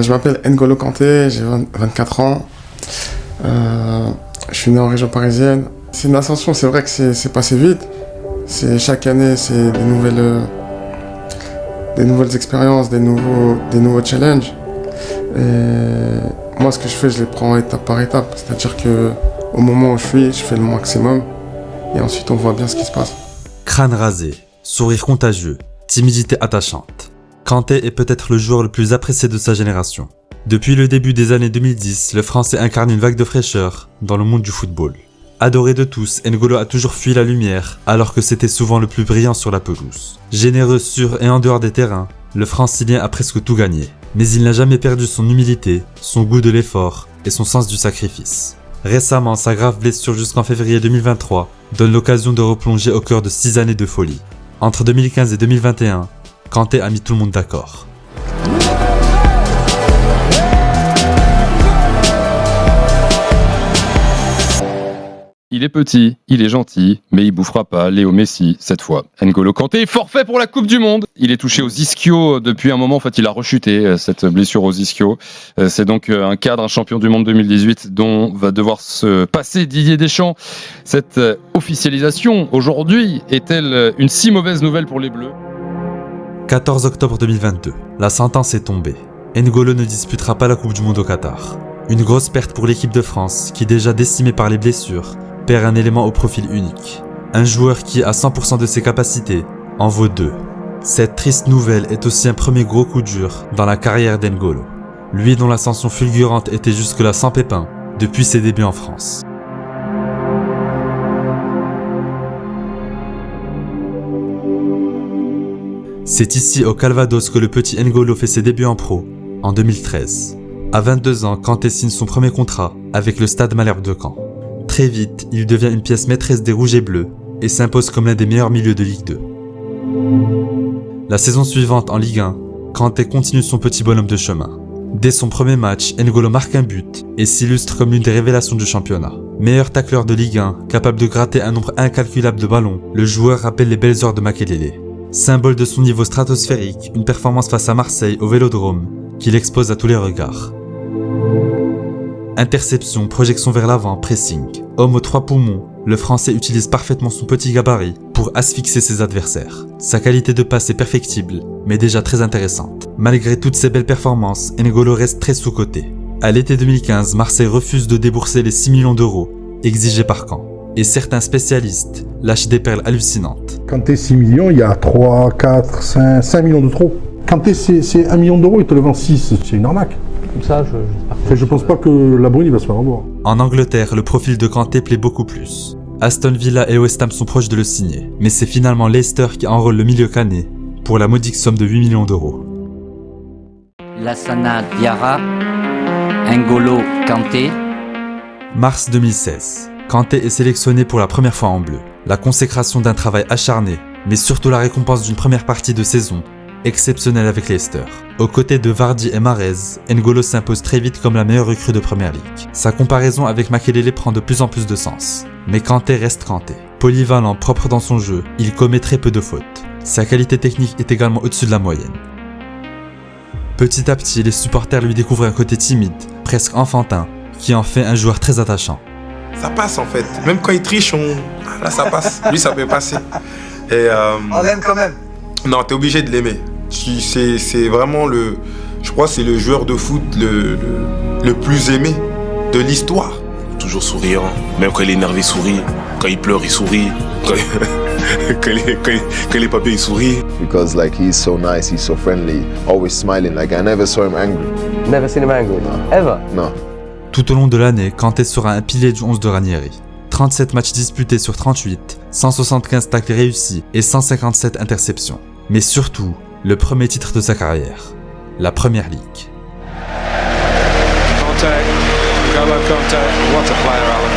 Je m'appelle N'Golo Kanté, j'ai 24 ans. Je suis né en région parisienne. C'est une ascension, c'est vrai que c'est passé vite. Chaque année, c'est des nouvelles expériences, des nouveaux challenges. Et moi, ce que je fais, je les prends étape par étape. C'est-à-dire qu'au moment où je fais le maximum. Et ensuite, on voit bien ce qui se passe. Crâne rasé, sourire contagieux, timidité attachante. Kanté est peut-être le joueur le plus apprécié de sa génération. Depuis le début des années 2010, le Français incarne une vague de fraîcheur dans le monde du football. Adoré de tous, N'Golo a toujours fui la lumière, alors que c'était souvent le plus brillant sur la pelouse. Généreux sur et en dehors des terrains, le Francilien a presque tout gagné. Mais il n'a jamais perdu son humilité, son goût de l'effort et son sens du sacrifice. Récemment, sa grave blessure jusqu'en février 2023 donne l'occasion de replonger au cœur de 6 années de folie. Entre 2015 et 2021, Kanté a mis tout le monde d'accord. Il est petit, il est gentil, mais il bouffera pas Léo Messi cette fois. N'Golo Kanté est forfait pour la Coupe du Monde. Il est touché aux ischios depuis un moment. En fait, il a rechuté cette blessure aux ischios. C'est donc un cadre, un champion du monde 2018 dont va devoir se passer Didier Deschamps. Cette officialisation aujourd'hui est-elle une si mauvaise nouvelle pour les Bleus ? 14 octobre 2022, la sentence est tombée. N'Golo ne disputera pas la Coupe du Monde au Qatar. Une grosse perte pour l'équipe de France qui, déjà décimée par les blessures, perd un élément au profil unique. Un joueur qui, à 100% de ses capacités, en vaut 2. Cette triste nouvelle est aussi un premier gros coup dur dans la carrière d'N'Golo. Lui dont l'ascension fulgurante était jusque-là sans pépin depuis ses débuts en France. C'est ici au Calvados que le petit N'Golo fait ses débuts en pro, en 2013. À 22 ans, Kanté signe son premier contrat avec le Stade Malherbe de Caen. Très vite, il devient une pièce maîtresse des Rouges et Bleus et s'impose comme l'un des meilleurs milieux de Ligue 2. La saison suivante en Ligue 1, Kanté continue son petit bonhomme de chemin. Dès son premier match, N'Golo marque un but et s'illustre comme l'une des révélations du championnat. Meilleur tacleur de Ligue 1, capable de gratter un nombre incalculable de ballons, le joueur rappelle les belles heures de Makelele. Symbole de son niveau stratosphérique, une performance face à Marseille au Vélodrome qu'il expose à tous les regards. Interception, projection vers l'avant, pressing. Homme aux 3 poumons, le Français utilise parfaitement son petit gabarit pour asphyxier ses adversaires. Sa qualité de passe est perfectible, mais déjà très intéressante. Malgré toutes ses belles performances, N'Golo reste très sous-coté. À l'été 2015, Marseille refuse de débourser les 6 millions d'euros exigés par Caen. Et certains spécialistes lâchent des perles hallucinantes. Kanté 6 millions, il y a 3, 4, 5 millions de trop. Kanté c'est 1 million d'euros, il te le vend 6, c'est une arnaque. Comme ça, je pense pas que la Brune va se faire avoir. En Angleterre, le profil de Kanté plaît beaucoup plus. Aston Villa et West Ham sont proches de le signer, mais c'est finalement Leicester qui enrôle le milieu canet pour la modique somme de 8 millions d'euros. Lassana Diarra, N'Golo Kanté. Mars 2016. Kanté est sélectionné pour la première fois en bleu. La consécration d'un travail acharné, mais surtout la récompense d'une première partie de saison exceptionnelle avec Leicester. Aux côtés de Vardy et Mahrez, N'Golo s'impose très vite comme la meilleure recrue de Premier League. Sa comparaison avec Makelele prend de plus en plus de sens. Mais Kanté reste Kanté. Polyvalent, propre dans son jeu, il commet très peu de fautes. Sa qualité technique est également au-dessus de la moyenne. Petit à petit, les supporters lui découvrent un côté timide, presque enfantin, qui en fait un joueur très attachant. Ça passe en fait. Même quand il triche, là ça passe. Lui ça peut passer. Et on l'aime quand même. Non, t'es obligé de l'aimer. C'est vraiment je crois que c'est le joueur de foot le plus aimé de l'histoire. Toujours souriant, même quand il est énervé, il sourit. Quand il pleure, il sourit. Quand il est pas bien, il sourit. Because like he's so nice, he's so friendly, always smiling. Like I never saw him angry. Never seen him angry. No. Ever. No. Tout au long de l'année, Kanté sera un pilier du 11 de Ranieri. 37 matchs disputés sur 38, 175 tacles réussis et 157 interceptions. Mais surtout, le premier titre de sa carrière, la Première Ligue. Kanté, N'Golo Kanté, what a player, Alan.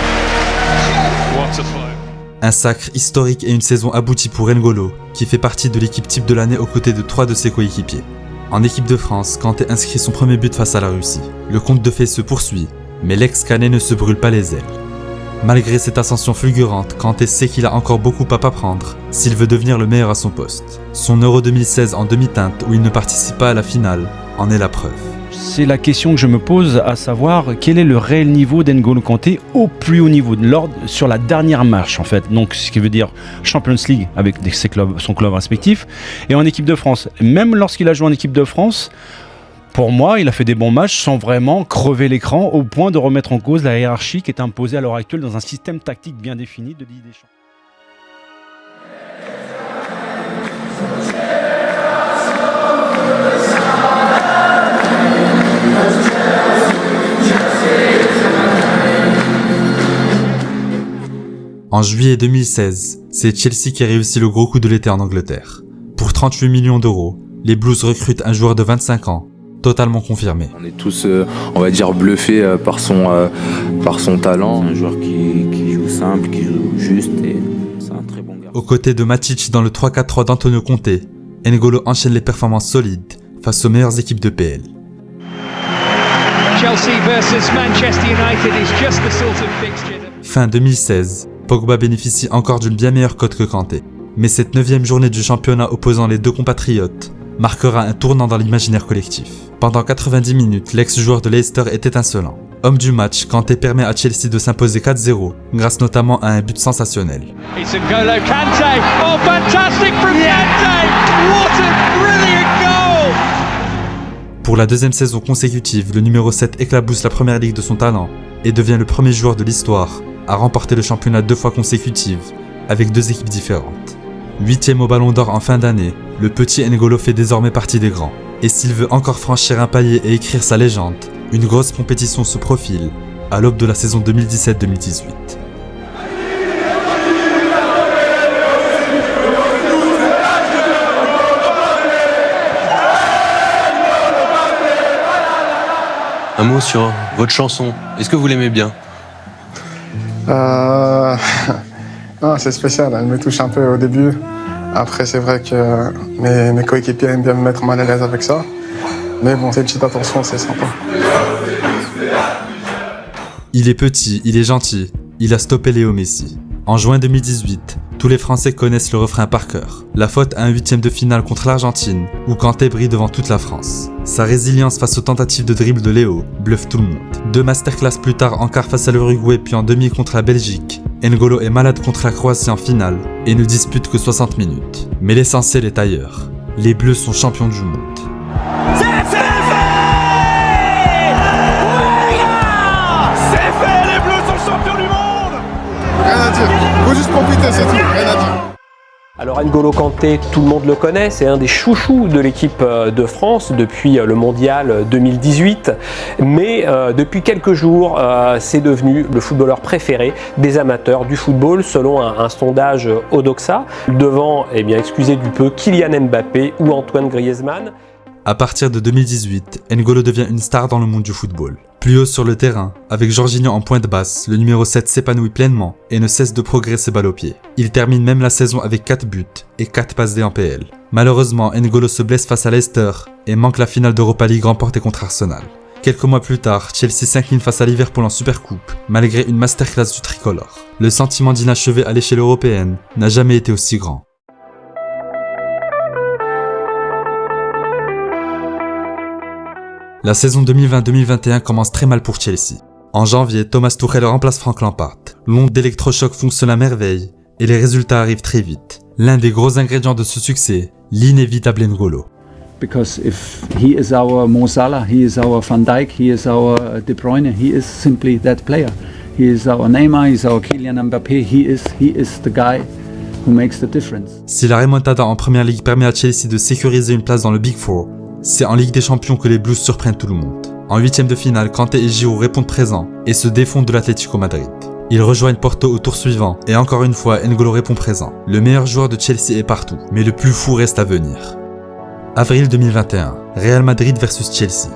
What a player. Un sacre historique et une saison aboutie pour N'Golo, qui fait partie de l'équipe type de l'année aux côtés de 3 de ses coéquipiers. En équipe de France, Kanté inscrit son premier but face à la Russie. Le conte de fées se poursuit, mais l'ex-Canet ne se brûle pas les ailes. Malgré cette ascension fulgurante, Kanté sait qu'il a encore beaucoup à apprendre s'il veut devenir le meilleur à son poste. Son Euro 2016 en demi-teinte où il ne participe pas à la finale en est la preuve. C'est la question que je me pose, à savoir quel est le réel niveau d'N'Golo Kanté au plus haut niveau, sur la dernière marche en fait, donc ce qui veut dire Champions League avec son club respectif et en équipe de France. Même lorsqu'il a joué en équipe de France, pour moi, il a fait des bons matchs sans vraiment crever l'écran au point de remettre en cause la hiérarchie qui est imposée à l'heure actuelle dans un système tactique bien défini de Didier Deschamps. En juillet 2016, c'est Chelsea qui réussit le gros coup de l'été en Angleterre. Pour 38 millions d'euros, les Blues recrutent un joueur de 25 ans, totalement confirmé. On est tous, on va dire, bluffés par son talent. C'est un joueur qui joue simple, qui joue juste et c'est un très bon gars. Aux côtés de Matic dans le 3-4-3 d'Antonio Conte, N'Golo enchaîne les performances solides face aux meilleures équipes de PL. Chelsea versus Manchester United is just the sort of fixture. Fin 2016, Pogba bénéficie encore d'une bien meilleure cote que Kanté. Mais cette 9e journée du championnat opposant les deux compatriotes marquera un tournant dans l'imaginaire collectif. Pendant 90 minutes, l'ex-joueur de Leicester est étincelant. Homme du match, Kanté permet à Chelsea de s'imposer 4-0, grâce notamment à un but sensationnel. It's N'Golo Kanté. Oh, fantastic from Kanté! What a brilliant goal! Pour la deuxième saison consécutive, le numéro 7 éclabousse la première ligue de son talent et devient le premier joueur de l'histoire à remporter le championnat 2 fois consécutives, avec 2 équipes différentes. 8e au Ballon d'Or en fin d'année, le petit N'Golo fait désormais partie des grands. Et s'il veut encore franchir un palier et écrire sa légende, une grosse compétition se profile à l'aube de la saison 2017-2018. Un mot sur votre chanson. Est-ce que vous l'aimez bien ? Non, c'est spécial, elle me touche un peu au début. Après, c'est vrai que mes coéquipiers aiment bien me mettre mal à l'aise avec ça. Mais bon, c'est une petite attention, c'est sympa. Il est petit, il est gentil, il a stoppé Léo Messi. En juin 2018, tous les Français connaissent le refrain par cœur. La faute à un 8e de finale contre l'Argentine, où Kanté brille devant toute la France. Sa résilience face aux tentatives de dribble de Léo bluffe tout le monde. 2 masterclass plus tard en quart face à l'Uruguay puis en demi contre la Belgique, N'Golo est malade contre la Croatie en finale et ne dispute que 60 minutes. Mais l'essentiel est ailleurs. Les Bleus sont champions du monde. C'est fait! C'est fait! Les Bleus sont champions du monde! Rien à dire, faut juste profiter, c'est tout, rien à dire. Alors N'Golo Kanté, tout le monde le connaît, c'est un des chouchous de l'équipe de France depuis le mondial 2018. Mais depuis quelques jours, c'est devenu le footballeur préféré des amateurs du football selon un sondage Odoxa. Devant, excusez du peu, Kylian Mbappé ou Antoine Griezmann. À partir de 2018, N'Golo devient une star dans le monde du football. Plus haut sur le terrain, avec Jorginho en pointe basse, le numéro 7 s'épanouit pleinement et ne cesse de progresser balle au pied. Il termine même la saison avec 4 buts et 4 passes D en PL. Malheureusement, N'Golo se blesse face à Leicester et manque la finale d'Europa League remportée contre Arsenal. Quelques mois plus tard, Chelsea s'incline face à Liverpool en Supercoupe, malgré une masterclass du tricolore. Le sentiment d'inachevé à l'échelle européenne n'a jamais été aussi grand. La saison 2020-2021 commence très mal pour Chelsea. En janvier, Thomas Tuchel remplace Frank Lampard. L'onde d'électrochoc fonctionne à merveille et les résultats arrivent très vite. L'un des gros ingrédients de ce succès, l'inévitable N'Golo. Because if he is our Mo Salah, he is our Van Dijk, he is our De Bruyne, he is simply that player. He is our Neymar, he is our Kylian Mbappé, he is the guy who makes the difference. Si la remontada en Première Ligue permet à Chelsea de sécuriser une place dans le Big Four, c'est en Ligue des Champions que les Blues surprennent tout le monde. En 8e de finale, Kanté et Giroud répondent présents et se défont de l'Atlético Madrid. Ils rejoignent Porto au tour suivant et encore une fois, N'Golo répond présent. Le meilleur joueur de Chelsea est partout, mais le plus fou reste à venir. Avril 2021, Real Madrid versus Chelsea.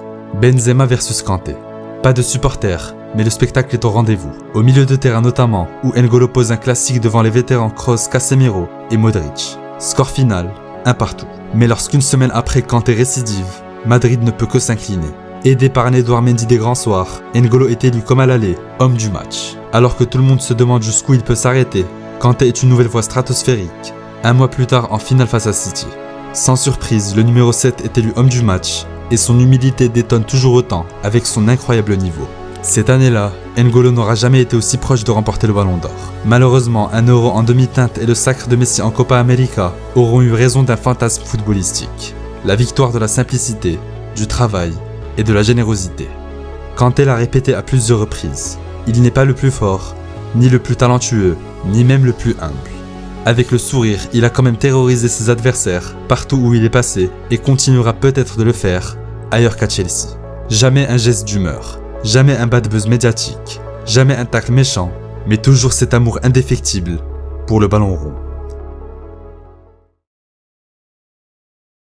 Benzema versus Kanté. Pas de supporters, mais le spectacle est au rendez-vous. Au milieu de terrain notamment, où N'Golo pose un classique devant les vétérans Kroos, Casemiro et Modric. Score final, 1 partout. Mais lorsqu'une semaine après Kanté récidive, Madrid ne peut que s'incliner. Aidé par un Edouard Mendy des grands soirs, N'Golo est élu comme à l'aller, homme du match. Alors que tout le monde se demande jusqu'où il peut s'arrêter, Kanté est une nouvelle fois stratosphérique. 1 mois plus tard en finale face à City. Sans surprise, le numéro 7 est élu homme du match et son humilité détonne toujours autant avec son incroyable niveau. Cette année-là, N'Golo n'aura jamais été aussi proche de remporter le Ballon d'Or. Malheureusement, un Euro en demi-teinte et le sacre de Messi en Copa América auront eu raison d'un fantasme footballistique. La victoire de la simplicité, du travail et de la générosité. Kanté l'a répété à plusieurs reprises. Il n'est pas le plus fort, ni le plus talentueux, ni même le plus humble. Avec le sourire, il a quand même terrorisé ses adversaires partout où il est passé et continuera peut-être de le faire ailleurs qu'à Chelsea. Jamais un geste d'humeur. Jamais un bad buzz médiatique, jamais un tacle méchant, mais toujours cet amour indéfectible pour le ballon rond.